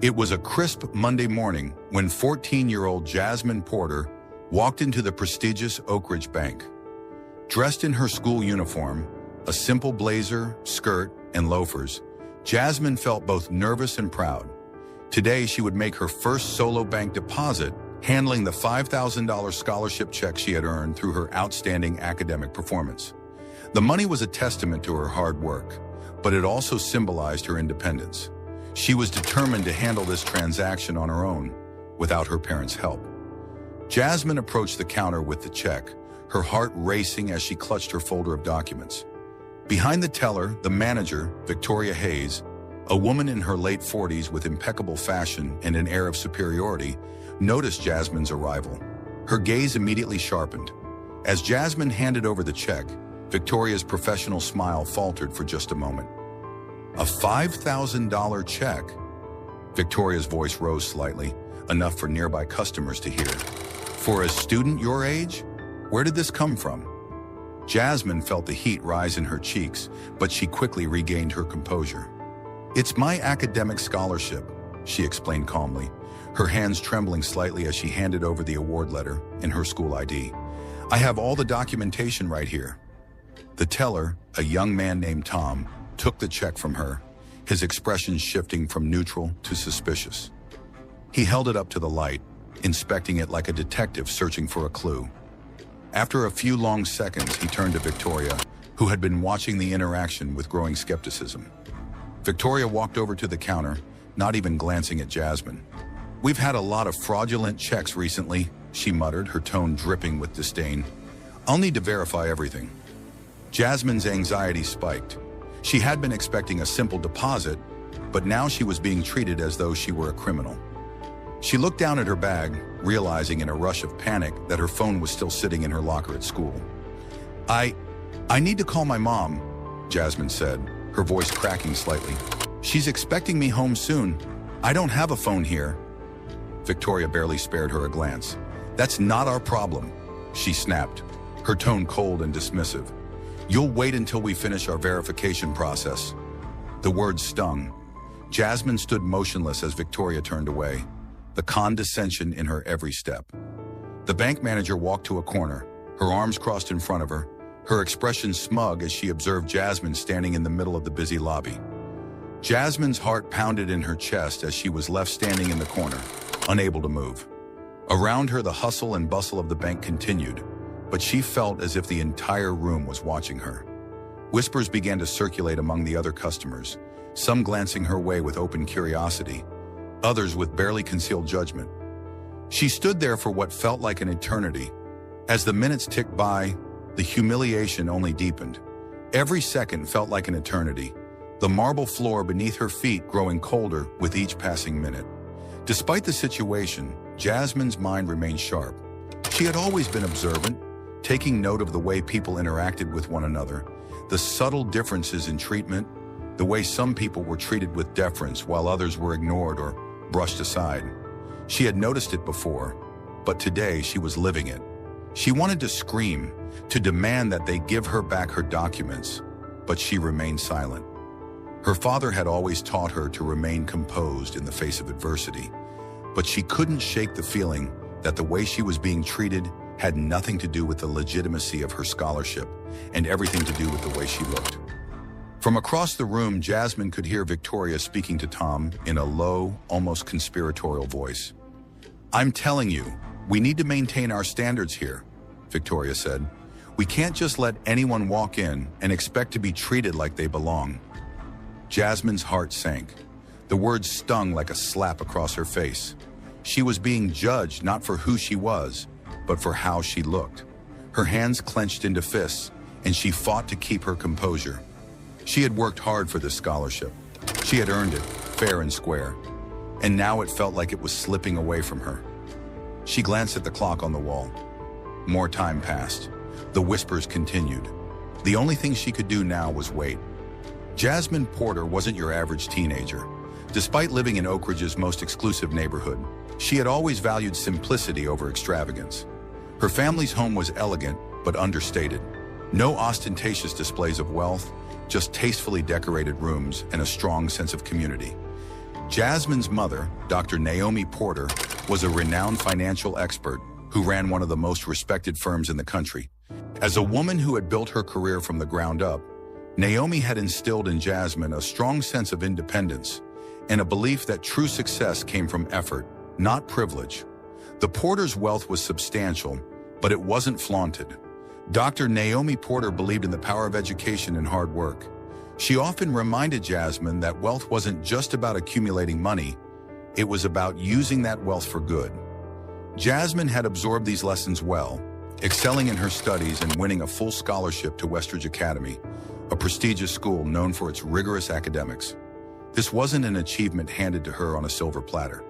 It was a crisp Monday morning when 14-year-old Jasmine Porter walked into the prestigious Oak Ridge Bank. Dressed in her school uniform, a simple blazer, skirt, and loafers, Jasmine felt both nervous and proud. Today, she would make her first solo bank deposit, handling the $5,000 scholarship check she had earned through her outstanding academic performance. The money was a testament to her hard work, but it also symbolized her independence. She was determined to handle this transaction on her own, without her parents' help. Jasmine approached the counter with the check, her heart racing as she clutched her folder of documents. Behind the teller, the manager, Victoria Hayes, a woman in her late 40s with impeccable fashion and an air of superiority, noticed Jasmine's arrival. Her gaze immediately sharpened. As Jasmine handed over the check, Victoria's professional smile faltered for just a moment. A $5,000 check? Victoria's voice rose slightly, enough for nearby customers to hear. For a student your age? Where did this come from? Jasmine felt the heat rise in her cheeks, but she quickly regained her composure. It's my academic scholarship, she explained calmly, her hands trembling slightly as she handed over the award letter and her school ID. I have all the documentation right here. The teller, a young man named Tom, took the check from her, his expression shifting from neutral to suspicious. He held it up to the light, inspecting it like a detective searching for a clue. After a few long seconds, he turned to Victoria, who had been watching the interaction with growing skepticism. Victoria walked over to the counter, not even glancing at Jasmine. We've had a lot of fraudulent checks recently, she muttered, her tone dripping with disdain. I'll need to verify everything. Jasmine's anxiety spiked. She had been expecting a simple deposit, but now she was being treated as though she were a criminal. She looked down at her bag, realizing in a rush of panic that her phone was still sitting in her locker at school. I need to call my mom, Jasmine said, her voice cracking slightly. She's expecting me home soon. I don't have a phone here. Victoria barely spared her a glance. That's not our problem, she snapped, her tone cold and dismissive. You'll wait until we finish our verification process. The words stung. Jasmine stood motionless as Victoria turned away, the condescension in her every step. The bank manager walked to a corner, her arms crossed in front of her, her expression smug as she observed Jasmine standing in the middle of the busy lobby. Jasmine's heart pounded in her chest as she was left standing in the corner, unable to move. Around her, the hustle and bustle of the bank continued, but she felt as if the entire room was watching her. Whispers began to circulate among the other customers, some glancing her way with open curiosity, others with barely concealed judgment. She stood there for what felt like an eternity. As the minutes ticked by, the humiliation only deepened. Every second felt like an eternity, the marble floor beneath her feet growing colder with each passing minute. Despite the situation, Jasmine's mind remained sharp. She had always been observant, taking note of the way people interacted with one another, the subtle differences in treatment, the way some people were treated with deference while others were ignored or brushed aside. She had noticed it before, but today she was living it. She wanted to scream, to demand that they give her back her documents, but she remained silent. Her father had always taught her to remain composed in the face of adversity, but she couldn't shake the feeling that the way she was being treated had nothing to do with the legitimacy of her scholarship and everything to do with the way she looked. From across the room, Jasmine could hear Victoria speaking to Tom in a low, almost conspiratorial voice. I'm telling you, we need to maintain our standards here, Victoria said. We can't just let anyone walk in and expect to be treated like they belong. Jasmine's heart sank. The words stung like a slap across her face. She was being judged not for who she was, but for how she looked. Her hands clenched into fists, and she fought to keep her composure. She had worked hard for this scholarship. She had earned it, fair and square, and now it felt like it was slipping away from her. She glanced at the clock on the wall. More time passed. The whispers continued. The only thing she could do now was wait. Jasmine Porter wasn't your average teenager. Despite living in Oak Ridge's most exclusive neighborhood, she had always valued simplicity over extravagance. Her family's home was elegant, but understated. No ostentatious displays of wealth, just tastefully decorated rooms and a strong sense of community. Jasmine's mother, Dr. Naomi Porter, was a renowned financial expert who ran one of the most respected firms in the country. As a woman who had built her career from the ground up, Naomi had instilled in Jasmine a strong sense of independence and a belief that true success came from effort, not privilege. The Porters' wealth was substantial, but it wasn't flaunted. Dr. Naomi Porter believed in the power of education and hard work. She often reminded Jasmine that wealth wasn't just about accumulating money, it was about using that wealth for good. Jasmine had absorbed these lessons well, excelling in her studies and winning a full scholarship to Westridge Academy, a prestigious school known for its rigorous academics. This wasn't an achievement handed to her on a silver platter.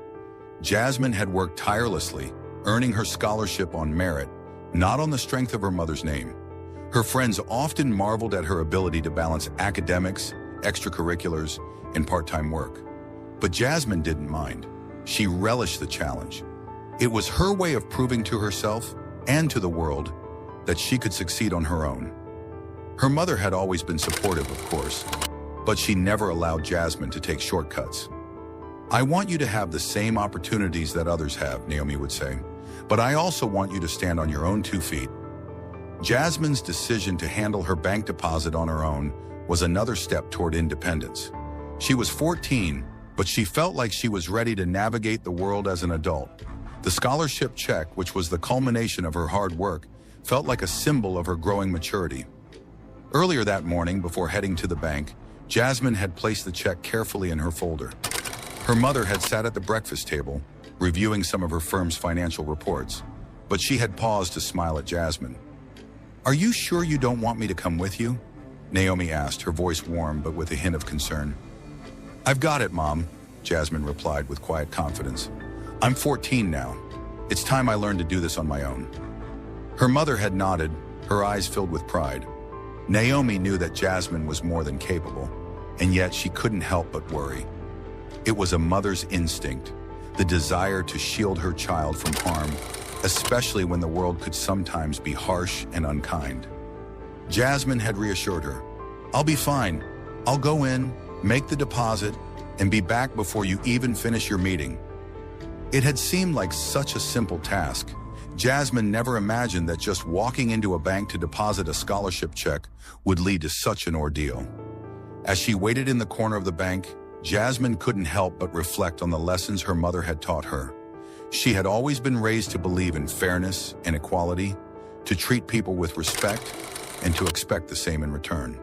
Jasmine had worked tirelessly, earning her scholarship on merit, not on the strength of her mother's name. Her friends often marveled at her ability to balance academics, extracurriculars, and part-time work. But Jasmine didn't mind. She relished the challenge. It was her way of proving to herself and to the world that she could succeed on her own. Her mother had always been supportive, of course, but she never allowed Jasmine to take shortcuts. "I want you to have the same opportunities that others have," Naomi would say, "but I also want you to stand on your own 2 feet." Jasmine's decision to handle her bank deposit on her own was another step toward independence. She was 14, but she felt like she was ready to navigate the world as an adult. The scholarship check, which was the culmination of her hard work, felt like a symbol of her growing maturity. Earlier that morning, before heading to the bank, Jasmine had placed the check carefully in her folder. Her mother had sat at the breakfast table, reviewing some of her firm's financial reports, but she had paused to smile at Jasmine. "Are you sure you don't want me to come with you?" Naomi asked, her voice warm but with a hint of concern. "I've got it, Mom," Jasmine replied with quiet confidence. "I'm 14 now. It's time I learned to do this on my own." Her mother had nodded, her eyes filled with pride. Naomi knew that Jasmine was more than capable, and yet she couldn't help but worry. It was a mother's instinct, the desire to shield her child from harm, especially when the world could sometimes be harsh and unkind. Jasmine had reassured her, "I'll be fine. I'll go in, make the deposit, and be back before you even finish your meeting." It had seemed like such a simple task. Jasmine never imagined that just walking into a bank to deposit a scholarship check would lead to such an ordeal. As she waited in the corner of the bank, Jasmine couldn't help but reflect on the lessons her mother had taught her. She had always been raised to believe in fairness and equality, to treat people with respect, and to expect the same in return.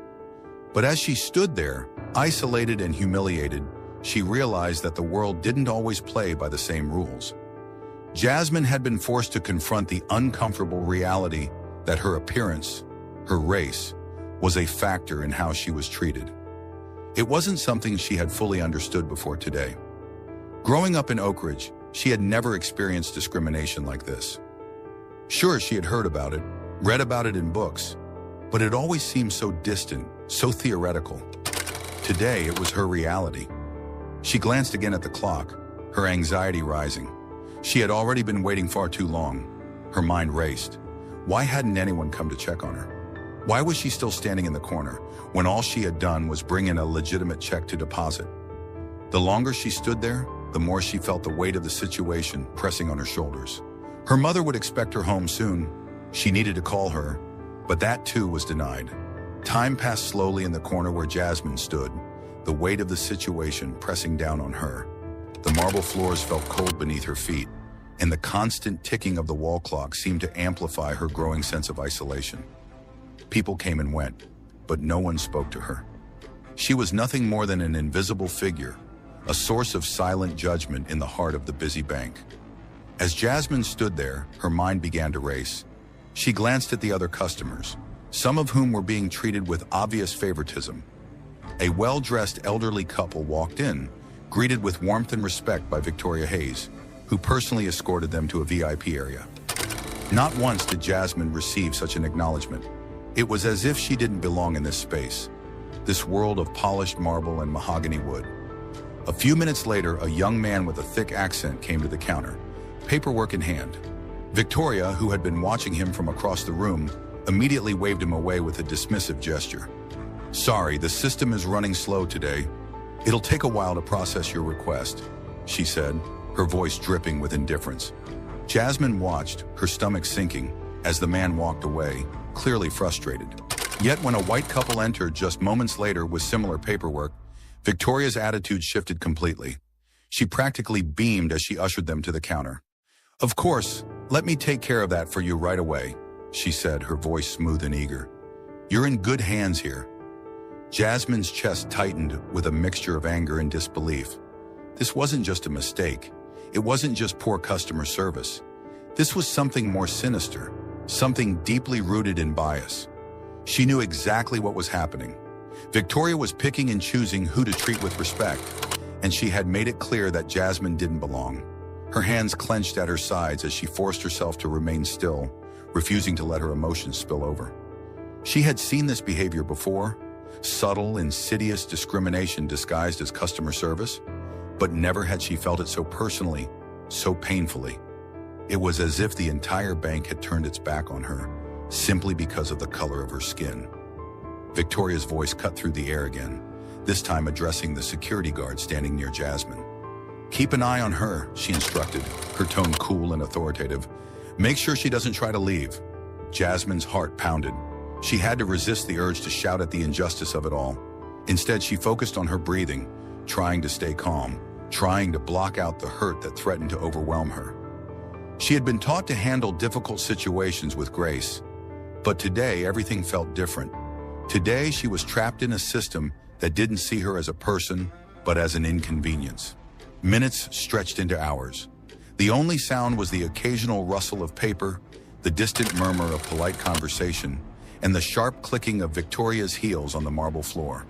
But as she stood there, isolated and humiliated, she realized that the world didn't always play by the same rules. Jasmine had been forced to confront the uncomfortable reality that her appearance, her race, was a factor in how she was treated. It wasn't something she had fully understood before today. Growing up in Oak Ridge, she had never experienced discrimination like this. Sure, she had heard about it, read about it in books, but it always seemed so distant, so theoretical. Today, it was her reality. She glanced again at the clock, her anxiety rising. She had already been waiting far too long. Her mind raced. Why hadn't anyone come to check on her? Why was she still standing in the corner when all she had done was bring in a legitimate check to deposit? The longer she stood there, the more she felt the weight of the situation pressing on her shoulders. Her mother would expect her home soon. She needed to call her, but that too was denied. Time passed slowly in the corner where Jasmine stood, the weight of the situation pressing down on her. The marble floors felt cold beneath her feet, and the constant ticking of the wall clock seemed to amplify her growing sense of isolation. People came and went, but no one spoke to her. She was nothing more than an invisible figure, a source of silent judgment in the heart of the busy bank. As Jasmine stood there, her mind began to race. She glanced at the other customers, some of whom were being treated with obvious favoritism. A well-dressed elderly couple walked in, greeted with warmth and respect by Victoria Hayes, who personally escorted them to a VIP area. Not once did Jasmine receive such an acknowledgement. It was as if she didn't belong in this space, this world of polished marble and mahogany wood. A few minutes later, a young man with a thick accent came to the counter, paperwork in hand. Victoria, who had been watching him from across the room, immediately waved him away with a dismissive gesture. "Sorry, the system is running slow today. "It'll take a while to process your request," she said, her voice dripping with indifference. Jasmine watched, her stomach sinking, as the man walked away, clearly frustrated. Yet when a white couple entered just moments later with similar paperwork, Victoria's attitude shifted completely. She practically beamed as she ushered them to the counter. "Of course, let me take care of that for you right away," she said, her voice smooth and eager. "You're in good hands here." Jasmine's chest tightened with a mixture of anger and disbelief. This wasn't just a mistake. It wasn't just poor customer service. This was something more sinister, something deeply rooted in bias. She knew exactly what was happening. Victoria was picking and choosing who to treat with respect, and she had made it clear that Jasmine didn't belong. Her hands clenched at her sides as she forced herself to remain still, refusing to let her emotions spill over. She had seen this behavior before, subtle, insidious discrimination disguised as customer service, but never had she felt it so personally, so painfully. It was as if the entire bank had turned its back on her, simply because of the color of her skin. Victoria's voice cut through the air again, this time addressing the security guard standing near Jasmine. "Keep an eye on her," she instructed, her tone cool and authoritative. "Make sure she doesn't try to leave." Jasmine's heart pounded. She had to resist the urge to shout at the injustice of it all. Instead, she focused on her breathing, trying to stay calm, trying to block out the hurt that threatened to overwhelm her. She had been taught to handle difficult situations with grace, but today everything felt different. Today she was trapped in a system that didn't see her as a person, but as an inconvenience. Minutes stretched into hours. The only sound was the occasional rustle of paper, the distant murmur of polite conversation, and the sharp clicking of Victoria's heels on the marble floor.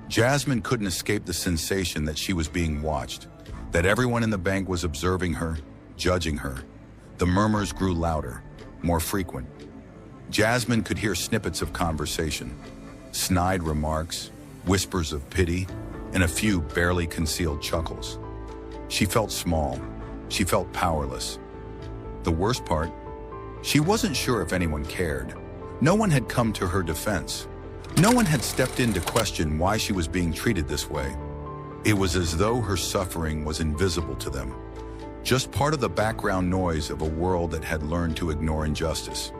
Jasmine couldn't escape the sensation that she was being watched, that everyone in the bank was observing her, judging her. The murmurs grew louder, more frequent. Jasmine could hear snippets of conversation, snide remarks, whispers of pity, and a few barely concealed chuckles. She felt small. She felt powerless. The worst part, she wasn't sure if anyone cared. No one had come to her defense. No one had stepped in to question why she was being treated this way. It was as though her suffering was invisible to them, just part of the background noise of a world that had learned to ignore injustice.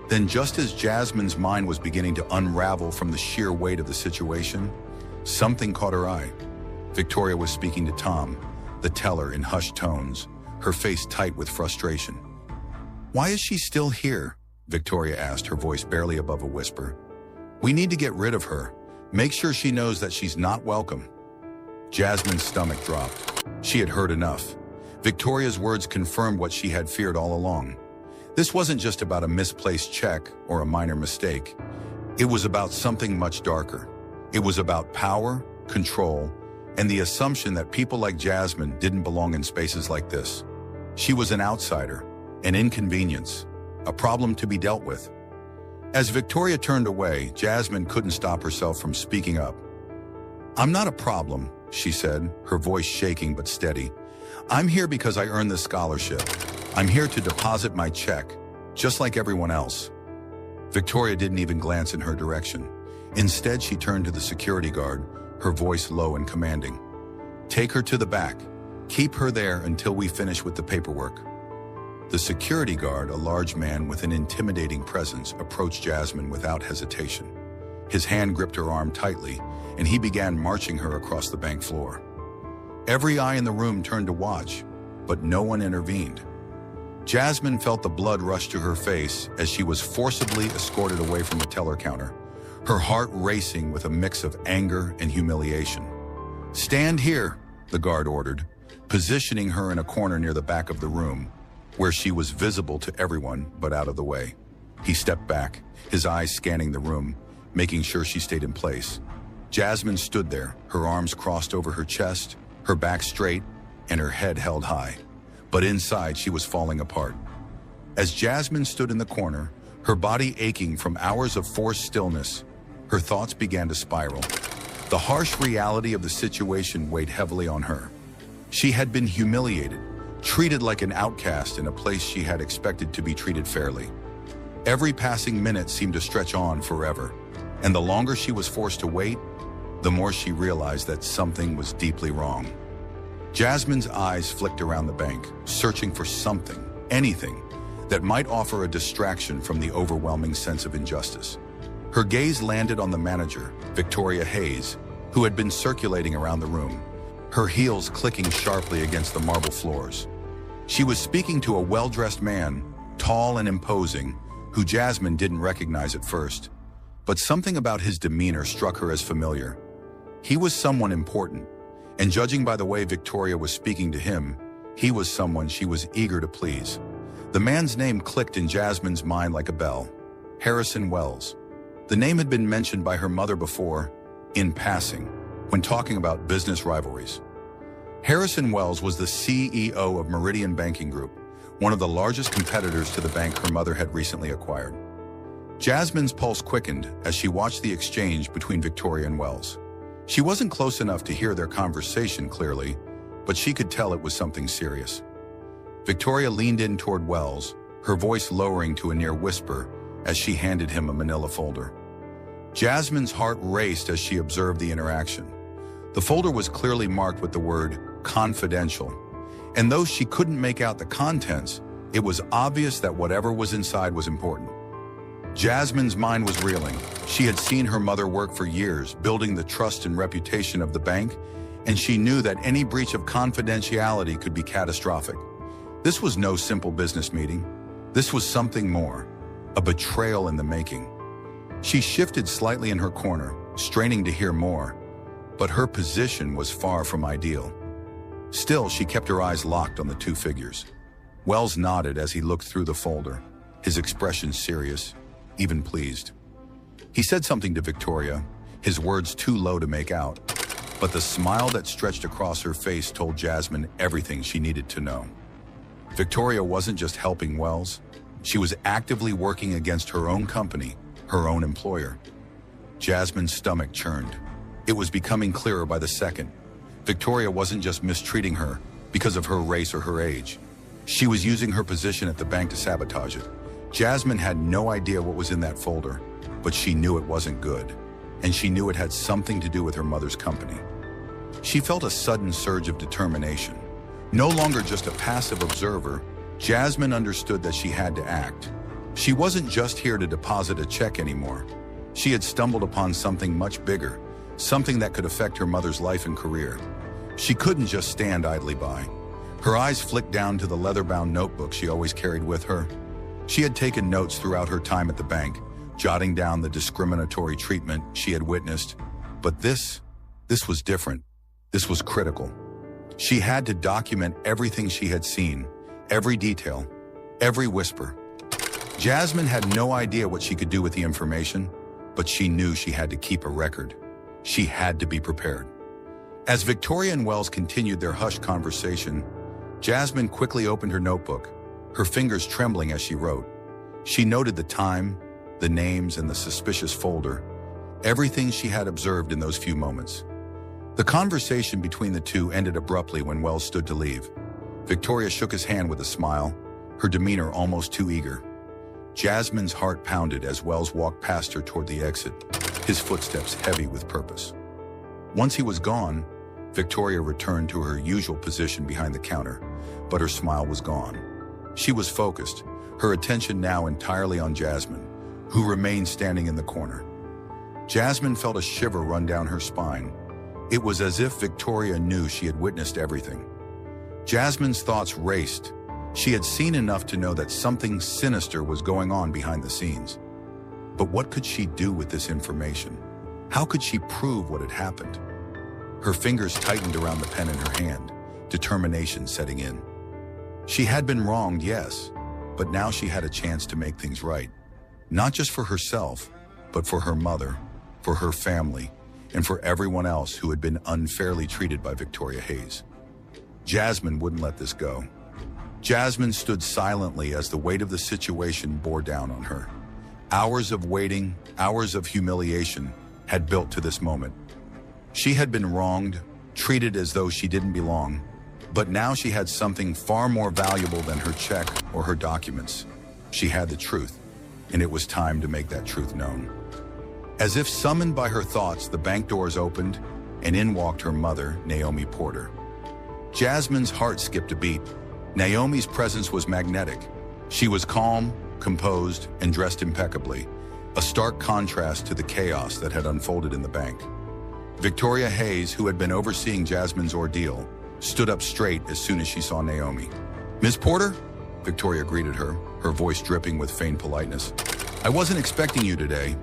Then, just as Jasmine's mind was beginning to unravel from the sheer weight of the situation, something caught her eye. Victoria was speaking to Tom, the teller, in hushed tones, her face tight with frustration. "Why is she still here?" Victoria asked, her voice barely above a whisper. "We need to get rid of her. Make sure she knows that she's not welcome." Jasmine's stomach dropped. She had heard enough. Victoria's words confirmed what she had feared all along. This wasn't just about a misplaced check or a minor mistake. It was about something much darker. It was about power, control, and the assumption that people like Jasmine didn't belong in spaces like this. She was an outsider, an inconvenience, a problem to be dealt with. As Victoria turned away, Jasmine couldn't stop herself from speaking up. "I'm not a problem," she said, her voice shaking but steady. "I'm here because I earned this scholarship. I'm here to deposit my check, just like everyone else." Victoria didn't even glance in her direction. Instead, she turned to the security guard, her voice low and commanding. "Take her to the back. Keep her there until we finish with the paperwork." The security guard, a large man with an intimidating presence, approached Jasmine without hesitation. His hand gripped her arm tightly, and he began marching her across the bank floor. Every eye in the room turned to watch, but no one intervened. Jasmine felt the blood rush to her face as she was forcibly escorted away from the teller counter, her heart racing with a mix of anger and humiliation. "Stand here," the guard ordered, positioning her in a corner near the back of the room, where she was visible to everyone but out of the way. He stepped back, his eyes scanning the room, making sure she stayed in place. Jasmine stood there, her arms crossed over her chest, her back straight, and her head held high. But inside, she was falling apart. As Jasmine stood in the corner, her body aching from hours of forced stillness, her thoughts began to spiral. The harsh reality of the situation weighed heavily on her. She had been humiliated, treated like an outcast in a place she had expected to be treated fairly. Every passing minute seemed to stretch on forever, and the longer she was forced to wait, the more she realized that something was deeply wrong. Jasmine's eyes flicked around the bank, searching for something, anything, that might offer a distraction from the overwhelming sense of injustice. Her gaze landed on the manager, Victoria Hayes, who had been circulating around the room, her heels clicking sharply against the marble floors. She was speaking to a well-dressed man, tall and imposing, who Jasmine didn't recognize at first. But something about his demeanor struck her as familiar. He was someone important, and judging by the way Victoria was speaking to him, he was someone she was eager to please. The man's name clicked in Jasmine's mind like a bell. Harrison Wells. The name had been mentioned by her mother before, in passing, when talking about business rivalries. Harrison Wells was the CEO of Meridian Banking Group, one of the largest competitors to the bank her mother had recently acquired. Jasmine's pulse quickened as she watched the exchange between Victoria and Wells. She wasn't close enough to hear their conversation clearly, but she could tell it was something serious. Victoria leaned in toward Wells, her voice lowering to a near whisper as she handed him a manila folder. Jasmine's heart raced as she observed the interaction. The folder was clearly marked with the word confidential, and though she couldn't make out the contents, it was obvious that whatever was inside was important. Jasmine's mind was reeling. She had seen her mother work for years, building the trust and reputation of the bank, and she knew that any breach of confidentiality could be catastrophic. This was no simple business meeting. This was something more, a betrayal in the making. She shifted slightly in her corner, straining to hear more, but her position was far from ideal. Still, she kept her eyes locked on the two figures. Wells nodded as he looked through the folder, his expression serious, even pleased. He said something to Victoria, his words too low to make out, but the smile that stretched across her face told Jasmine everything she needed to know. Victoria wasn't just helping Wells, she was actively working against her own company, her own employer. Jasmine's stomach churned. It was becoming clearer by the second. Victoria wasn't just mistreating her because of her race or her age. She was using her position at the bank to sabotage it. Jasmine had no idea what was in that folder, but she knew it wasn't good, and she knew it had something to do with her mother's company. She felt a sudden surge of determination. No longer just a passive observer, Jasmine understood that she had to act. She wasn't just here to deposit a check anymore. She had stumbled upon something much bigger, something that could affect her mother's life and career. She couldn't just stand idly by. Her eyes flicked down to the leather-bound notebook she always carried with her. She had taken notes throughout her time at the bank, jotting down the discriminatory treatment she had witnessed. But this was different. This was critical. She had to document everything she had seen, every detail, every whisper. Jasmine had no idea what she could do with the information, but she knew she had to keep a record. She had to be prepared. As Victoria and Wells continued their hushed conversation, Jasmine quickly opened her notebook, her fingers trembling as she wrote. She noted the time, the names, and the suspicious folder, everything she had observed in those few moments. The conversation between the two ended abruptly when Wells stood to leave. Victoria shook his hand with a smile, her demeanor almost too eager. Jasmine's heart pounded as Wells walked past her toward the exit, his footsteps heavy with purpose. Once he was gone, Victoria returned to her usual position behind the counter, but her smile was gone. She was focused, her attention now entirely on Jasmine, who remained standing in the corner. Jasmine felt a shiver run down her spine. It was as if Victoria knew she had witnessed everything. Jasmine's thoughts raced. She had seen enough to know that something sinister was going on behind the scenes. But what could she do with this information? How could she prove what had happened? Her fingers tightened around the pen in her hand, determination setting in. She had been wronged, yes, but now she had a chance to make things right. Not just for herself, but for her mother, for her family, and for everyone else who had been unfairly treated by Victoria Hayes. Jasmine wouldn't let this go. Jasmine stood silently as the weight of the situation bore down on her. Hours of waiting, hours of humiliation had built to this moment. She had been wronged, treated as though she didn't belong, but now she had something far more valuable than her check or her documents. She had the truth, and it was time to make that truth known. As if summoned by her thoughts, the bank doors opened, and in walked her mother, Naomi Porter. Jasmine's heart skipped a beat. Naomi's presence was magnetic. She was calm, composed, and dressed impeccably, a stark contrast to the chaos that had unfolded in the bank. Victoria Hayes, who had been overseeing Jasmine's ordeal, stood up straight as soon as she saw Naomi. "Miss Porter?" Victoria greeted her, her voice dripping with feigned politeness. "I wasn't expecting you today.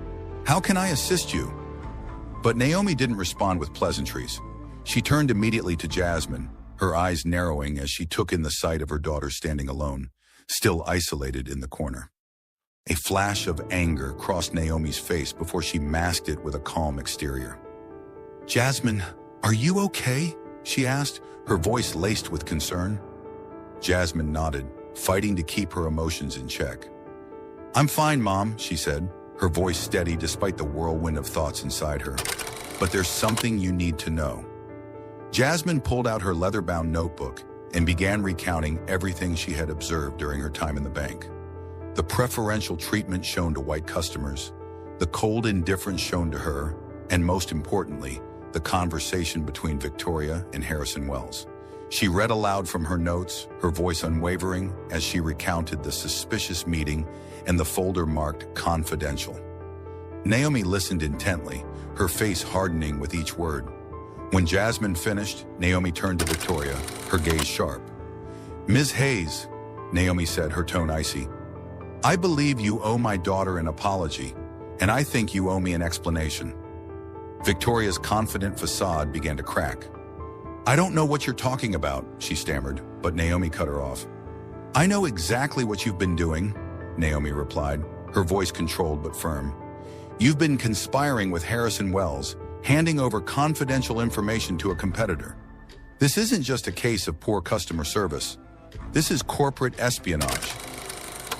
How can I assist you?" But Naomi didn't respond with pleasantries. She turned immediately to Jasmine, her eyes narrowing as she took in the sight of her daughter standing alone, still isolated in the corner. A flash of anger crossed Naomi's face before she masked it with a calm exterior. "Jasmine, are you okay?" she asked, her voice laced with concern. Jasmine nodded, fighting to keep her emotions in check. "I'm fine, Mom," she said, her voice steady despite the whirlwind of thoughts inside her. "But there's something you need to know." Jasmine pulled out her leather-bound notebook and began recounting everything she had observed during her time in the bank. The preferential treatment shown to white customers, the cold indifference shown to her, and most importantly, the conversation between Victoria and Harrison Wells. She read aloud from her notes, her voice unwavering, as she recounted the suspicious meeting and the folder marked confidential. Naomi listened intently, her face hardening with each word. When Jasmine finished, Naomi turned to Victoria, her gaze sharp. "Ms. Hayes," Naomi said, her tone icy, "I believe you owe my daughter an apology, and I think you owe me an explanation." Victoria's confident facade began to crack. "I don't know what you're talking about," she stammered, but Naomi cut her off. "I know exactly what you've been doing," Naomi replied, her voice controlled but firm. "You've been conspiring with Harrison Wells, handing over confidential information to a competitor. This isn't just a case of poor customer service. This is corporate espionage."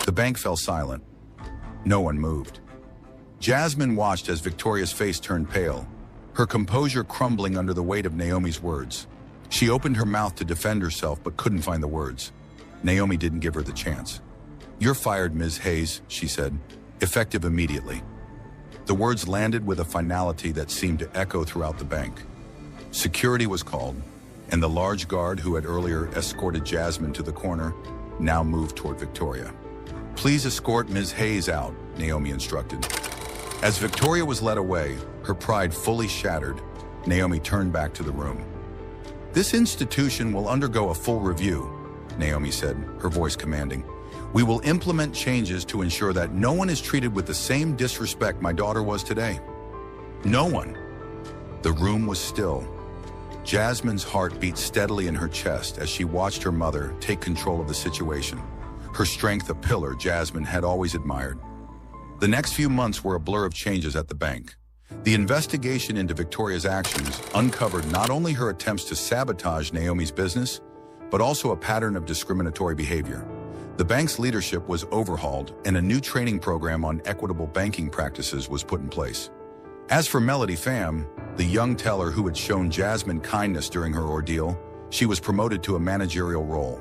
The bank fell silent. No one moved. Jasmine watched as Victoria's face turned pale, her composure crumbling under the weight of Naomi's words. She opened her mouth to defend herself but couldn't find the words. Naomi didn't give her the chance. "You're fired, Ms. Hayes," she said, effective immediately. The words landed with a finality that seemed to echo throughout the bank. Security was called, and the large guard who had earlier escorted Jasmine to the corner now moved toward Victoria. "Please escort Ms. Hayes out," Naomi instructed. As Victoria was led away, her pride fully shattered, Naomi turned back to the room. "This institution will undergo a full review," Naomi said, her voice commanding. "We will implement changes to ensure that no one is treated with the same disrespect my daughter was today. No one." The room was still. Jasmine's heart beat steadily in her chest as she watched her mother take control of the situation, her strength a pillar Jasmine had always admired. The next few months were a blur of changes at the bank. The investigation into Victoria's actions uncovered not only her attempts to sabotage Naomi's business, but also a pattern of discriminatory behavior. The bank's leadership was overhauled, and a new training program on equitable banking practices was put in place. As for Melody Pham, the young teller who had shown Jasmine kindness during her ordeal, she was promoted to a managerial role.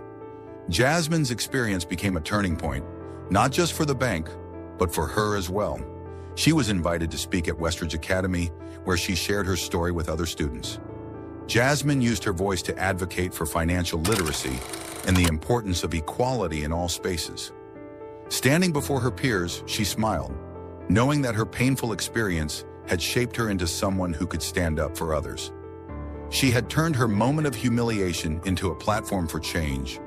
Jasmine's experience became a turning point, not just for the bank, but for her as well. She was invited to speak at Westridge Academy, where she shared her story with other students. Jasmine used her voice to advocate for financial literacy and the importance of equality in all spaces. Standing before her peers, she smiled, knowing that her painful experience had shaped her into someone who could stand up for others. She had turned her moment of humiliation into a platform for change,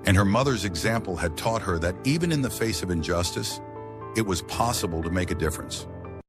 and her mother's example had taught her that even in the face of injustice, it was possible to make a difference.